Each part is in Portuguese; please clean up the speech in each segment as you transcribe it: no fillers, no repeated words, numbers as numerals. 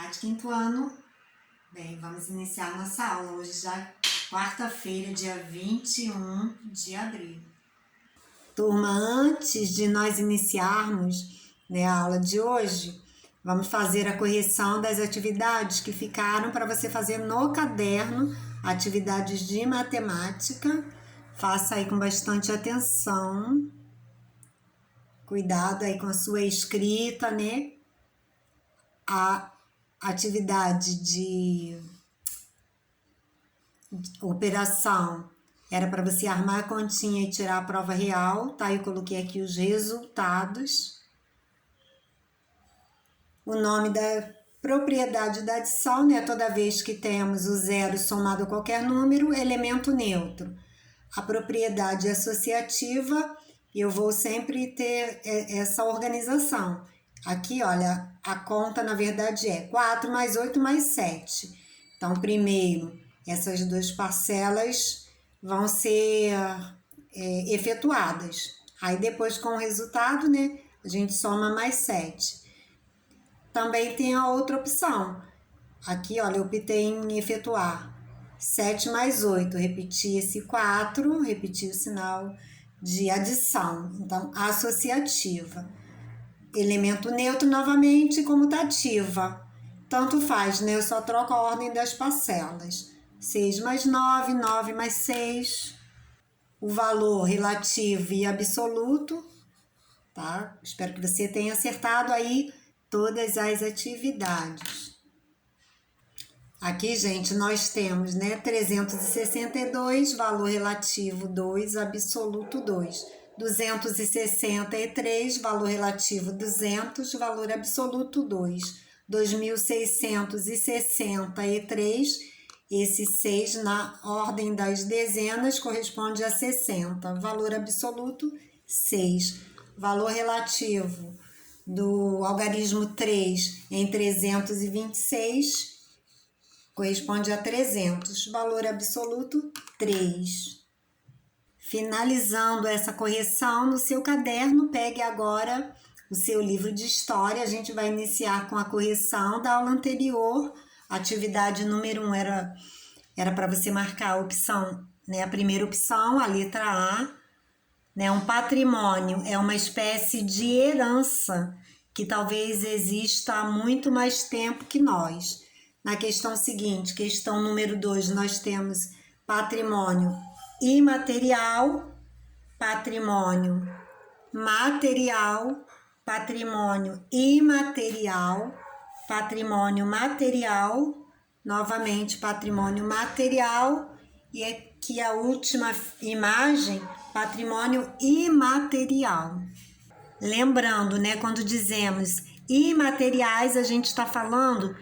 de quinto ano. Bem, vamos iniciar nossa aula hoje, já quarta-feira, dia 21 de abril. Turma, antes de nós iniciarmos, a aula de hoje, vamos fazer a correção das atividades que ficaram para você fazer no caderno, atividades de matemática. Faça aí com bastante atenção. Cuidado aí com a sua escrita, A atividade de operação era para você armar a continha e tirar a prova real, tá? Eu coloquei aqui os resultados. O nome da propriedade da adição, toda vez que temos o zero somado a qualquer número, elemento neutro. A propriedade associativa, eu vou sempre ter essa organização. Aqui, olha, a conta na verdade é 4 mais 8 mais 7. Então, primeiro, essas duas parcelas vão ser efetuadas. Aí, depois, com o resultado, a gente soma mais 7. Também tem a outra opção. Aqui, olha, eu optei em efetuar 7 mais 8. Repeti esse 4, repeti o sinal de adição. Então, associativa. Elemento neutro novamente, comutativa. Tanto faz, Eu só troco a ordem das parcelas. 6 mais 9, 9 mais 6. O valor relativo e absoluto, tá? Espero que você tenha acertado aí todas as atividades. Aqui, gente, nós temos, 362, valor relativo 2, absoluto 2. 263, valor relativo 200, valor absoluto 2. 2.663, esse 6 na ordem das dezenas corresponde a 60. Valor absoluto 6. Valor relativo do algarismo 3 em 326 corresponde a 300. Valor absoluto 3. Finalizando essa correção no seu caderno, pegue agora o seu livro de história. A gente vai iniciar com a correção da aula anterior. A atividade número 1 era para você marcar a opção, a primeira opção, a letra A. Um patrimônio é uma espécie de herança que talvez exista há muito mais tempo que nós. Na questão seguinte, questão número 2, nós temos patrimônio imaterial, patrimônio material, patrimônio imaterial, patrimônio material, novamente patrimônio material, e aqui a última imagem, patrimônio imaterial. Lembrando, quando dizemos imateriais, a gente está falando,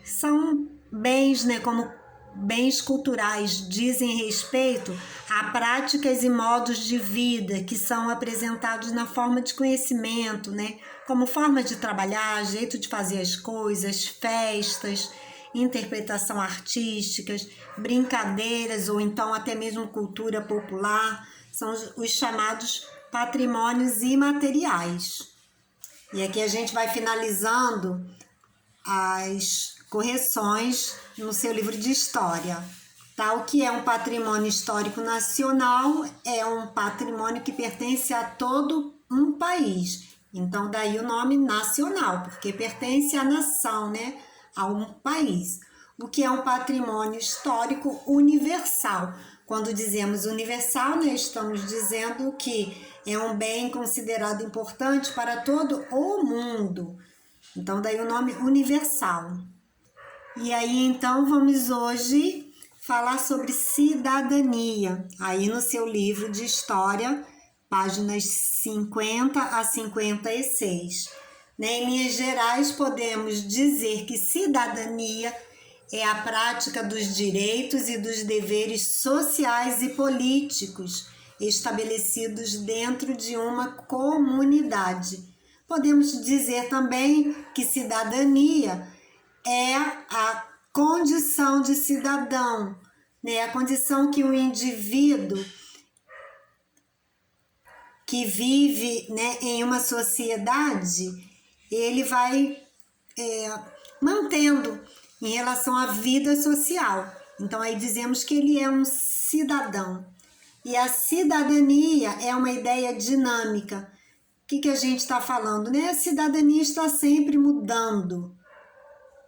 são bens, como bens culturais, dizem respeito a práticas e modos de vida que são apresentados na forma de conhecimento, como forma de trabalhar, jeito de fazer as coisas, festas, interpretação artísticas, brincadeiras ou então até mesmo cultura popular, são os chamados patrimônios imateriais. E aqui a gente vai finalizando as correções no seu livro de história. O que é um patrimônio histórico nacional? É um patrimônio que pertence a todo um país. Então, daí o nome nacional, porque pertence à nação, a um país. O que é um patrimônio histórico universal? Quando dizemos universal, estamos dizendo que é um bem considerado importante para todo o mundo. Então, daí o nome universal. E aí, então, vamos hoje falar sobre cidadania. Aí no seu livro de história, páginas 50 a 56. Em linhas gerais, podemos dizer que cidadania é a prática dos direitos e dos deveres sociais e políticos estabelecidos dentro de uma comunidade. Podemos dizer também que cidadania é a condição de cidadão, a condição que o indivíduo que vive em uma sociedade, ele vai mantendo em relação à vida social. Então, aí dizemos que ele é um cidadão. E a cidadania é uma ideia dinâmica. O que a gente está falando, né? A cidadania está sempre mudando,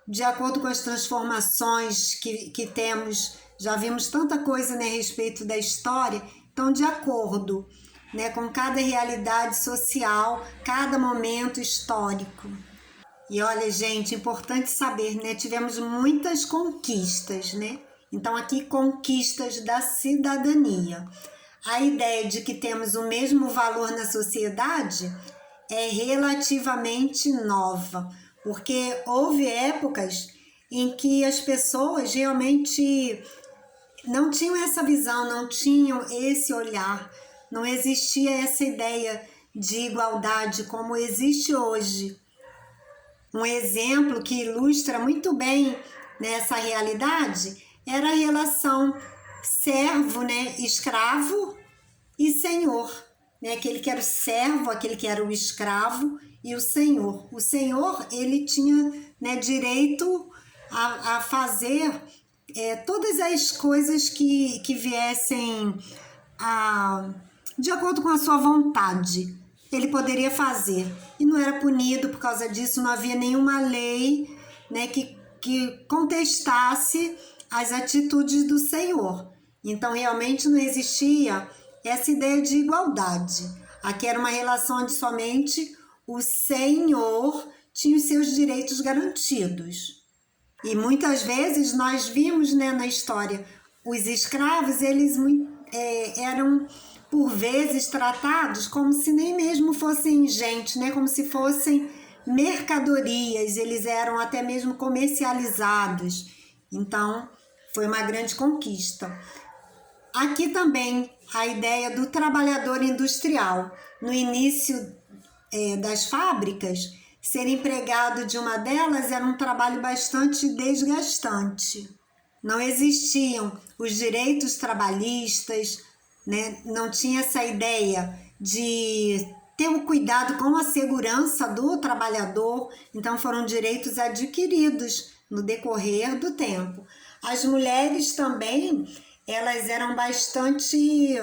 de acordo com as transformações que temos. Já vimos tanta coisa, né, a respeito da história. Então, de acordo, né, com cada realidade social, cada momento histórico. E olha, gente, importante saber, né? Tivemos muitas conquistas, né? Então, aqui, conquistas da cidadania. A ideia de que temos o mesmo valor na sociedade é relativamente nova, porque houve épocas em que as pessoas realmente não tinham essa visão, não tinham esse olhar, não existia essa ideia de igualdade como existe hoje. Um exemplo que ilustra muito bem nessa realidade era a relação servo, né, escravo e senhor, né, aquele que era o servo, aquele que era o escravo e o senhor. O senhor, ele tinha, né, direito a fazer todas as coisas que viessem de acordo com a sua vontade. Ele poderia fazer e não era punido por causa disso, não havia nenhuma lei, né, que contestasse as atitudes do Senhor. Então, realmente não existia essa ideia de igualdade. Aqui era uma relação onde somente o Senhor tinha os seus direitos garantidos. E muitas vezes nós vimos, né, na história, os escravos, eles eram por vezes tratados como se nem mesmo fossem gente, né? Como se fossem mercadorias, eles eram até mesmo comercializados. Então, foi uma grande conquista. Aqui também a ideia do trabalhador industrial. No início das fábricas, ser empregado de uma delas era um trabalho bastante desgastante. Não existiam os direitos trabalhistas, né? Não tinha essa ideia de ter o cuidado com a segurança do trabalhador, então foram direitos adquiridos no decorrer do tempo. As mulheres também, elas eram bastante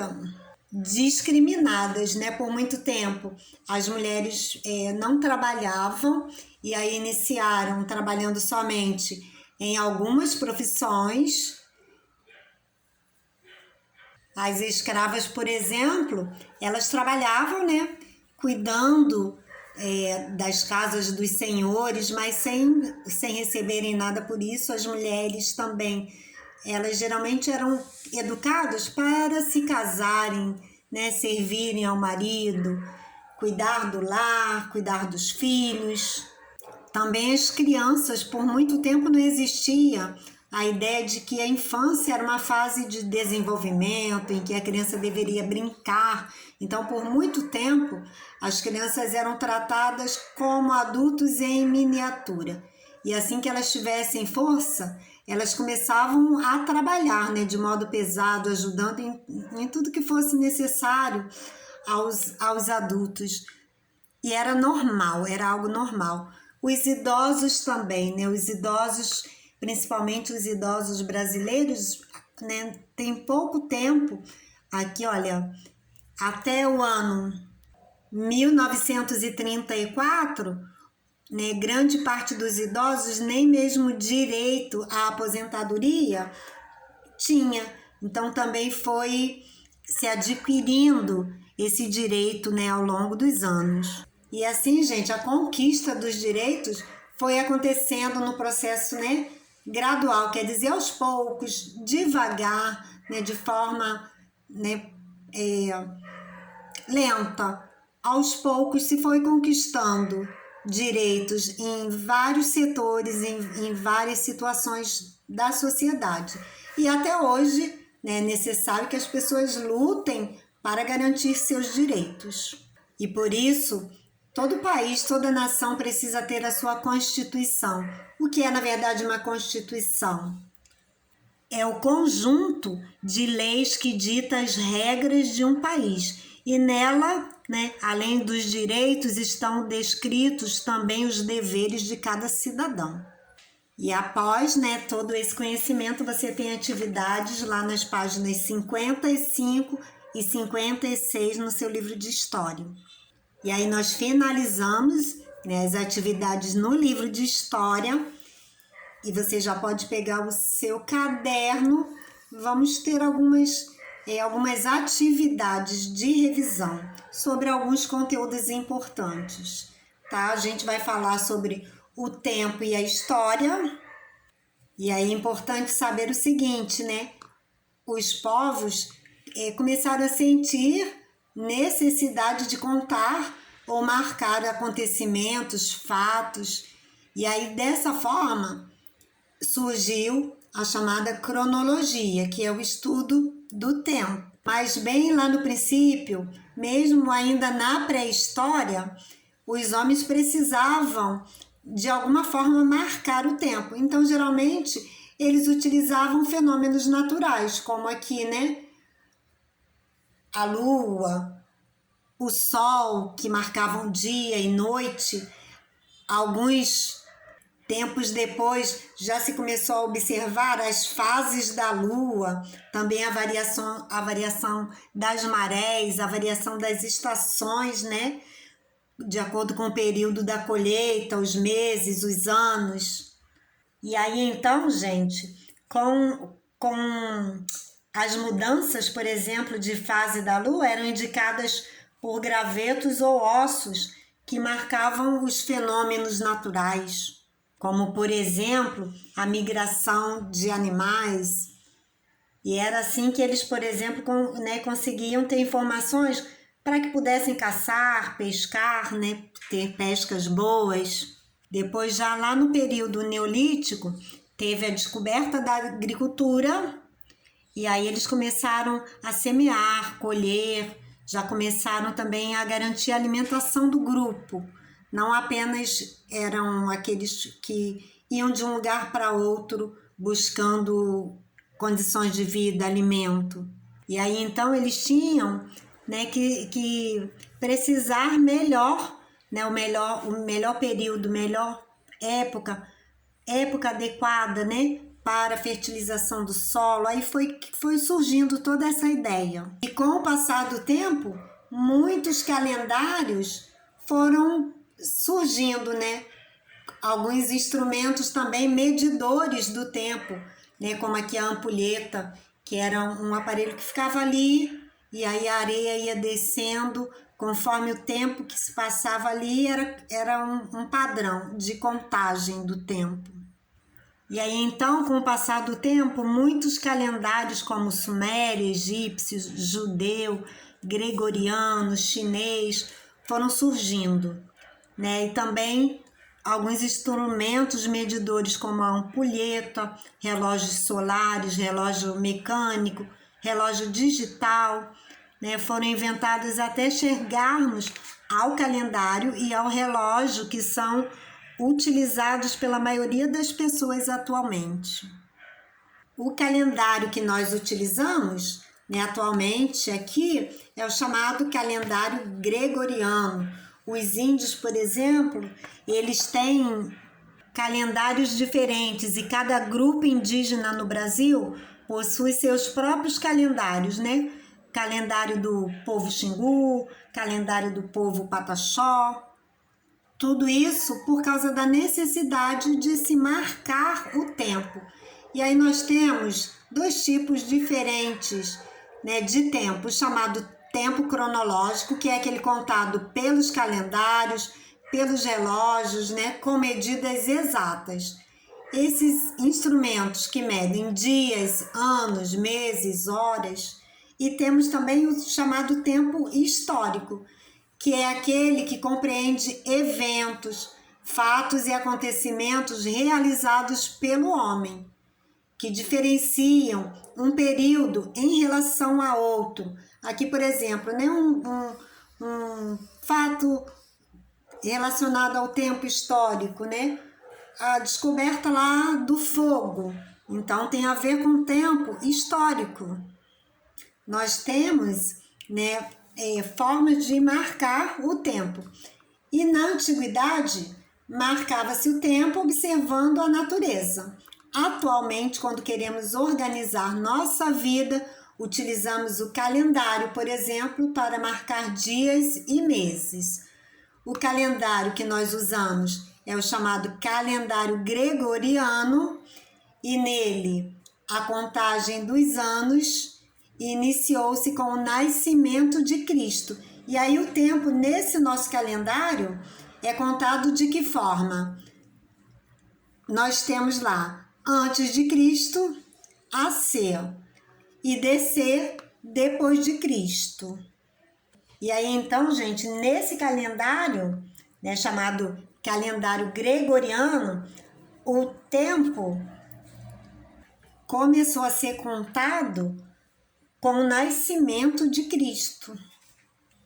discriminadas, né? Por muito tempo. As mulheres não trabalhavam e aí iniciaram trabalhando somente em algumas profissões. As escravas, por exemplo, elas trabalhavam, né, cuidando das casas dos senhores, mas sem receberem nada por isso. As mulheres também, elas geralmente eram educadas para se casarem, né, servirem ao marido, cuidar do lar, cuidar dos filhos. Também as crianças, por muito tempo não existia a ideia de que a infância era uma fase de desenvolvimento, em que a criança deveria brincar. Então, por muito tempo, as crianças eram tratadas como adultos em miniatura. E assim que elas tivessem força, elas começavam a trabalhar, né, de modo pesado, ajudando em tudo que fosse necessário aos adultos. E era normal, era algo normal. Os idosos também, né, os idosos, principalmente os idosos brasileiros, né, tem pouco tempo, aqui olha, até o ano 1934, né, grande parte dos idosos nem mesmo direito à aposentadoria tinha. Então também foi se adquirindo esse direito, né, ao longo dos anos. E assim, gente, a conquista dos direitos foi acontecendo no processo, né, gradual, quer dizer, aos poucos, devagar, né, de forma, né, lenta. Aos poucos se foi conquistando direitos em vários setores, em várias situações da sociedade. E até hoje, né, é necessário que as pessoas lutem para garantir seus direitos. E por isso, todo país, toda nação precisa ter a sua Constituição. O que é, na verdade, uma Constituição? É o conjunto de leis que dita as regras de um país. E nela, né, além dos direitos, estão descritos também os deveres de cada cidadão. E após, né, todo esse conhecimento, você tem atividades lá nas páginas 55 e 56 no seu livro de história. E aí nós finalizamos, né, as atividades no livro de história e você já pode pegar o seu caderno. Vamos ter algumas atividades de revisão sobre alguns conteúdos importantes, tá? A gente vai falar sobre o tempo e a história. E aí é importante saber o seguinte, né? Os povos começaram a sentir necessidade de contar ou marcar acontecimentos, fatos. E aí, dessa forma, surgiu a chamada cronologia, que é o estudo do tempo. Mas bem lá no princípio, mesmo ainda na pré-história, os homens precisavam de alguma forma marcar o tempo. Então, geralmente, eles utilizavam fenômenos naturais, como aqui, né? A lua, o sol, que marcavam dia e noite. Alguns tempos depois já se começou a observar as fases da lua, também a variação das marés, a variação das estações, né? De acordo com o período da colheita, os meses, os anos. E aí, então, gente, com as mudanças, por exemplo, de fase da Lua, eram indicadas por gravetos ou ossos que marcavam os fenômenos naturais, como, por exemplo, a migração de animais. E era assim que eles, por exemplo, conseguiam ter informações para que pudessem caçar, pescar, né, ter pescas boas. Depois, já lá no período neolítico, teve a descoberta da agricultura e aí eles começaram a semear, colher, já começaram também a garantir a alimentação do grupo. Não apenas eram aqueles que iam de um lugar para outro buscando condições de vida, alimento. E aí então eles tinham, né, que precisar melhor, né, o melhor período, melhor época adequada, né, para a fertilização do solo. Aí foi surgindo toda essa ideia. E com o passar do tempo, muitos calendários foram surgindo, né? Alguns instrumentos também medidores do tempo, né? Como aqui a ampulheta, que era um aparelho que ficava ali e aí a areia ia descendo conforme o tempo que se passava ali, era um padrão de contagem do tempo. E aí então, com o passar do tempo, muitos calendários como sumério, egípcio, judeu, gregoriano, chinês foram surgindo, né? E também alguns instrumentos medidores como a ampulheta, relógios solares, relógio mecânico, relógio digital, né? Foram inventados até chegarmos ao calendário e ao relógio, que são utilizados pela maioria das pessoas atualmente. O calendário que nós utilizamos, né, atualmente aqui é o chamado calendário gregoriano. Os índios, por exemplo, eles têm calendários diferentes e cada grupo indígena no Brasil possui seus próprios calendários, né? Calendário do povo Xingu, calendário do povo Pataxó. Tudo isso por causa da necessidade de se marcar o tempo. E aí nós temos dois tipos diferentes, né, de tempo, chamado tempo cronológico, que é aquele contado pelos calendários, pelos relógios, né, com medidas exatas. Esses instrumentos que medem dias, anos, meses, horas. E temos também o chamado tempo histórico, que é aquele que compreende eventos, fatos e acontecimentos realizados pelo homem, que diferenciam um período em relação a outro. Aqui, por exemplo, né, um fato relacionado ao tempo histórico, né? A descoberta lá do fogo. Então, tem a ver com o tempo histórico. Nós temos, né, formas de marcar o tempo. E na antiguidade, marcava-se o tempo observando a natureza. Atualmente, quando queremos organizar nossa vida, utilizamos o calendário, por exemplo, para marcar dias e meses. O calendário que nós usamos é o chamado calendário gregoriano, e nele a contagem dos anos iniciou-se com o nascimento de Cristo. E aí o tempo nesse nosso calendário é contado de que forma? Nós temos lá antes de Cristo, AC, e DC depois de Cristo. E aí então, gente, nesse calendário, né, chamado calendário gregoriano, o tempo começou a ser contado com o nascimento de Cristo.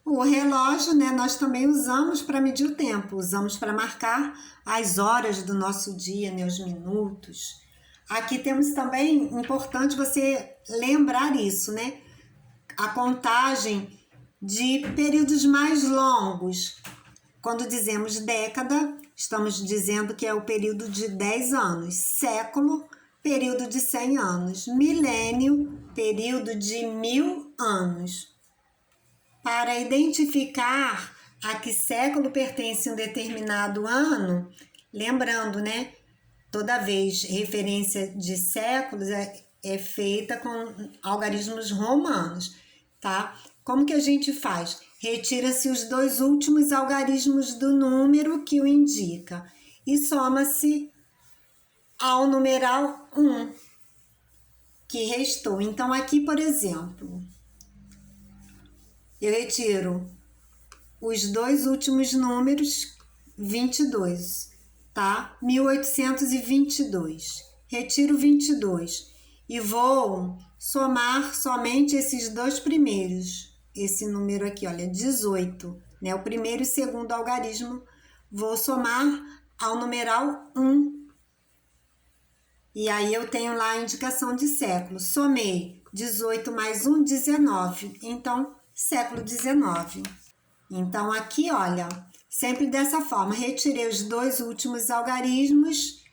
O relógio, né, nós também usamos para medir o tempo, usamos para marcar as horas do nosso dia, né, os minutos. Aqui temos também, importante você lembrar isso, né? A contagem de períodos mais longos. Quando dizemos década, estamos dizendo que é o período de 10 anos. Século, período de 100 anos. Milênio, período de 1000 anos. Para identificar a que século pertence um determinado ano, lembrando, né? Toda vez referência de séculos é feita com algarismos romanos, tá? Como que a gente faz? Retira-se os dois últimos algarismos do número que o indica e soma-se ao numeral 1 que restou. Então, aqui, por exemplo, eu retiro os dois últimos números, 22, tá? 1822. Retiro 22 e vou somar somente esses dois primeiros. Esse número aqui, olha, 18, né? O primeiro e segundo algarismo, vou somar ao numeral 1. E aí eu tenho lá a indicação de século. Somei 18 mais 1, 19. Então, século 19. Então, aqui, olha, sempre dessa forma, retirei os dois últimos algarismos,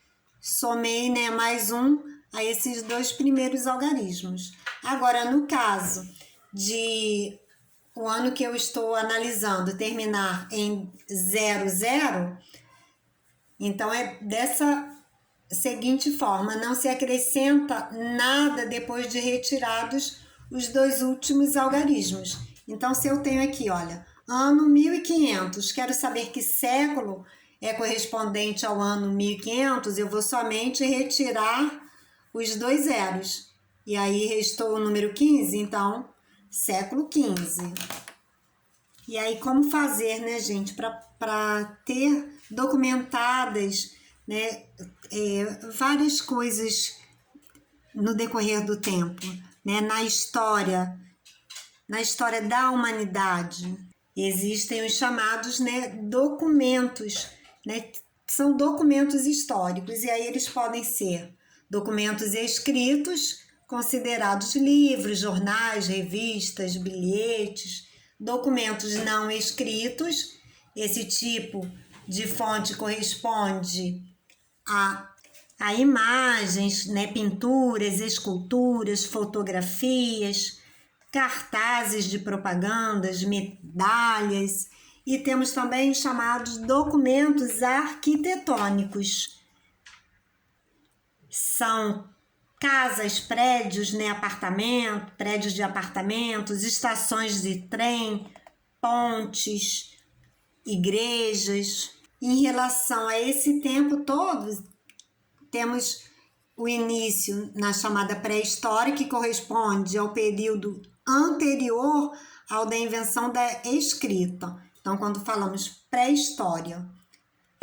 somei, né, mais um a esses dois primeiros algarismos. Agora, no caso de o ano que eu estou analisando terminar em 00, então é dessa seguinte forma, não se acrescenta nada depois de retirados os dois últimos algarismos. Então, se eu tenho aqui, olha, ano 1500, quero saber que século é correspondente ao ano 1500, eu vou somente retirar os dois zeros. E aí restou o número 15, então, século 15. E aí, como fazer, né, gente, para ter documentadas, né, várias coisas no decorrer do tempo, né, na história da humanidade. Existem os chamados, né, documentos, né, são documentos históricos, e aí eles podem ser documentos escritos, considerados livros, jornais, revistas, bilhetes, documentos não escritos. Esse tipo de fonte corresponde a imagens, né, pinturas, esculturas, fotografias, cartazes de propagandas, medalhas, e temos também os chamados documentos arquitetônicos. São casas, prédios, né, prédios de apartamentos, estações de trem, pontes, igrejas. Em relação a esse tempo todo, temos o início na chamada pré-história, que corresponde ao período anterior ao da invenção da escrita. Então, quando falamos pré-história,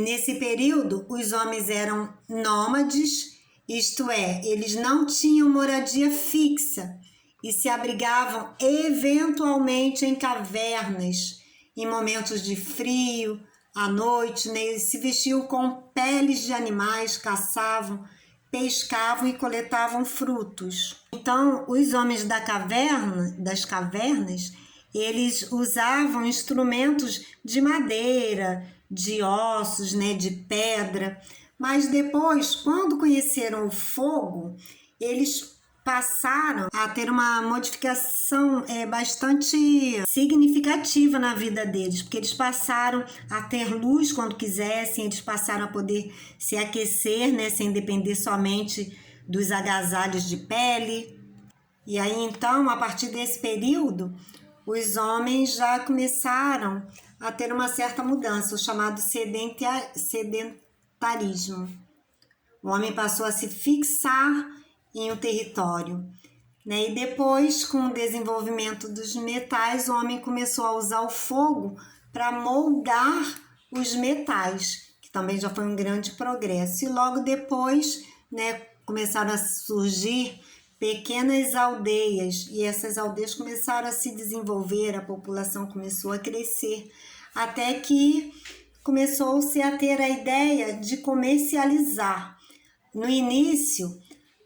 nesse período, os homens eram nômades, isto é, eles não tinham moradia fixa e se abrigavam eventualmente em cavernas, em momentos de frio, à noite, né? Eles se vestiam com peles de animais, caçavam, pescavam e coletavam frutos. Então, os homens das cavernas, eles usavam instrumentos de madeira, de ossos, né, de pedra. Mas depois, quando conheceram o fogo, eles passaram a ter uma modificação bastante significativa na vida deles, porque eles passaram a ter luz quando quisessem, eles passaram a poder se aquecer, né, sem depender somente dos agasalhos de pele. E aí, então, a partir desse período, os homens já começaram a ter uma certa mudança, o chamado sedentarismo. O homem passou a se fixar em um território, né? E depois, com o desenvolvimento dos metais, o homem começou a usar o fogo para moldar os metais, que também já foi um grande progresso. E logo depois, né, começaram a surgir pequenas aldeias, e essas aldeias começaram a se desenvolver, a população começou a crescer, até que começou-se a ter a ideia de comercializar. No início,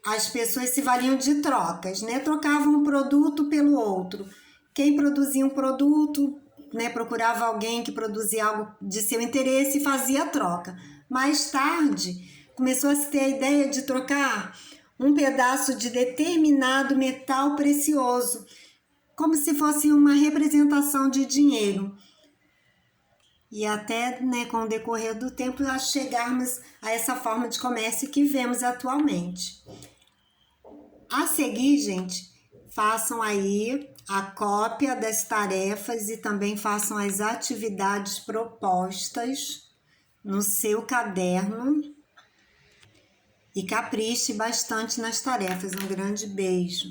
as pessoas se valiam de trocas, né? Trocavam um produto pelo outro. Quem produzia um produto, né, procurava alguém que produzia algo de seu interesse e fazia a troca. Mais tarde, começou a se ter a ideia de trocar um pedaço de determinado metal precioso, como se fosse uma representação de dinheiro. E até, né, com o decorrer do tempo, nós chegarmos a essa forma de comércio que vemos atualmente. A seguir, gente, façam aí a cópia das tarefas e também façam as atividades propostas no seu caderno e capriche bastante nas tarefas. Um grande beijo.